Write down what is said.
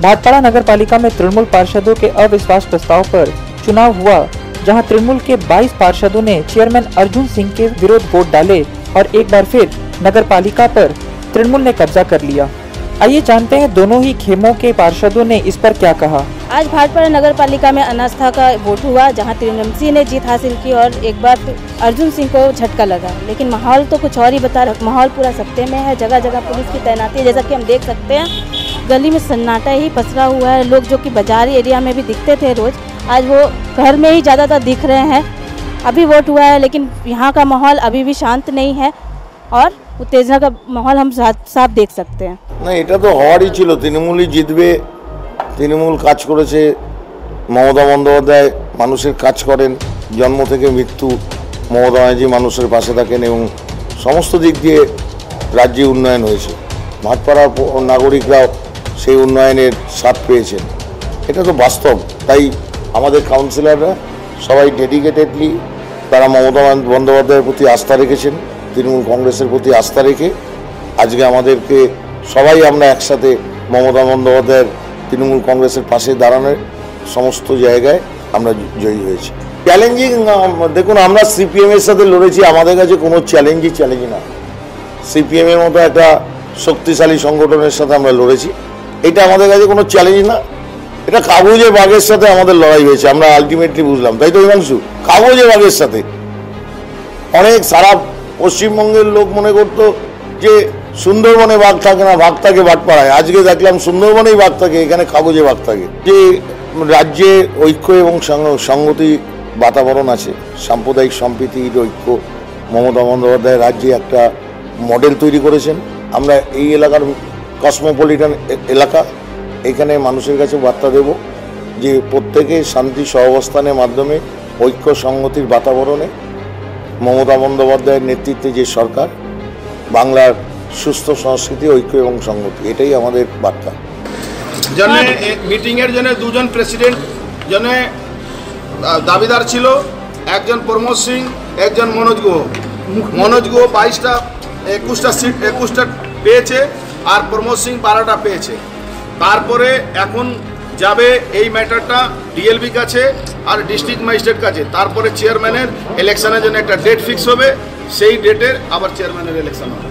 भाटपाड़ा नगर पालिका में तृणमूल पार्षदों के अविश्वास प्रस्ताव पर चुनाव हुआ, जहां तृणमूल के 22 पार्षदों ने चेयरमैन अर्जुन सिंह के विरोध वोट डाले और एक बार फिर नगर पालिका पर तृणमूल ने कब्जा कर लिया। आइए जानते हैं दोनों ही खेमों के पार्षदों ने इस पर क्या कहा। आज भाटपाड़ा नगर पालिका में अनास्था का वोट हुआ, जहां टीएमसी ने जीत हासिल की और एक बार अर्जुन सिंह को झटका लगा, लेकिन माहौल तो कुछ और ही बता रहा। माहौल पूरा सत्ते में है, जगह जगह पुलिस की तैनाती है, जैसा कि हम देख सकते हैं। गली में सन्नाटा ही पसरा हुआ है। लोग जो कि बाजार एरिया में भी दिखते थे रोज, आज वो घर में ही ज़्यादातर दिख रहे हैं। अभी वोट हुआ है, लेकिन यहाँ का माहौल अभी भी शांत नहीं है और उत्तेजना का माहौल हम साफ देख सकते हैं। না, এটা তো হওয়ারই ছিল, তৃণমূলই জিতবে। তৃণমূল কাজ করেছে, মমতা বন্দ্যোপাধ্যায় মানুষের কাজ করেন, জন্ম থেকে মৃত্যু মমতা ব্যানার্জি মানুষের পাশে থাকেন এবং সমস্ত দিক দিয়ে রাজ্যে উন্নয়ন হয়েছে। ভাটপাড়ার নাগরিকরাও সেই উন্নয়নের স্বাদ পেয়েছেন, এটা তো বাস্তব। তাই আমাদের কাউন্সিলররা সবাই ডেডিকেটেডলি তারা মমতা বন্দ্যোপাধ্যায়ের প্রতি আস্থা রেখেছেন, তৃণমূল কংগ্রেসের প্রতি আস্থা রেখে আজকে আমাদেরকে সবাই আমরা একসাথে মমতা বন্দ্যোপাধ্যায়ের তৃণমূল কংগ্রেসের পাশে দাঁড়ানোর সমস্ত জায়গায় আমরা জয়ী হয়েছি। চ্যালেঞ্জিং দেখুন, আমরা সিপিএমের সাথে লড়েছি, আমাদের কাছে কোনো চ্যালেঞ্জ না। সিপিএমের মতো একটা শক্তিশালী সংগঠনের সাথে আমরা লড়েছি, এটা আমাদের কাছে কোনো চ্যালেঞ্জ না। এটা কাগজে বাঘের সাথে আমাদের লড়াই হয়েছে, আমরা আলটিমেটলি বুঝলাম, তাই তো হিমাংশু? কাগজে বাঘের সাথে। অনেক সারা পশ্চিমবঙ্গের লোক মনে করতো যে সুন্দরবনে বাঘ থাকে না, বাঘ থাকে ভাটপাড়ায়। আজকে দেখলাম সুন্দরবনেই বাঘ থাকে, এখানে কাগজে বাঘ থাকে। যে রাজ্যে ঐক্য এবং সংগতি বাতাবরণ আছে, সাম্প্রদায়িক সম্প্রীতির ঐক্য, মমতা বন্দ্যোপাধ্যায় রাজ্যে একটা মডেল তৈরি করেছেন। আমরা এই এলাকার কসমোপলিটন এলাকা, এখানে মানুষের কাছে বার্তা দেব যে প্রত্যেকে শান্তি সহাবস্থানের মাধ্যমে ঐক্য সংগতির বাতাবরণে মমতা বন্দ্যোপাধ্যায়ের নেতৃত্বে যে সরকার, বাংলার সুস্থ সংস্কৃতি, ঐক্য এবং সংগতি, এটাই আমাদের বার্তা। জন্য মিটিংয়ের জন্য দুজন প্রেসিডেন্ট জন্য দাবিদার ছিল, একজন প্রমোদ সিং, একজন মনোজ গুহ। মনোজ গুহ 21টা সিট 21টা পেয়েছে আর প্রমোদ সিং 12টা পেয়েছে। তারপরে এখন যাবে এই ম্যাটারটা ডিএলবি কাছে আর ডিস্ট্রিক্ট ম্যাজিস্ট্রেট কাছে। তারপরে চেয়ারম্যানের ইলেকশনের জন্য একটা ডেট ফিক্স হবে, সেই ডেটের আবার চেয়ারম্যানের ইলেকশন হবে।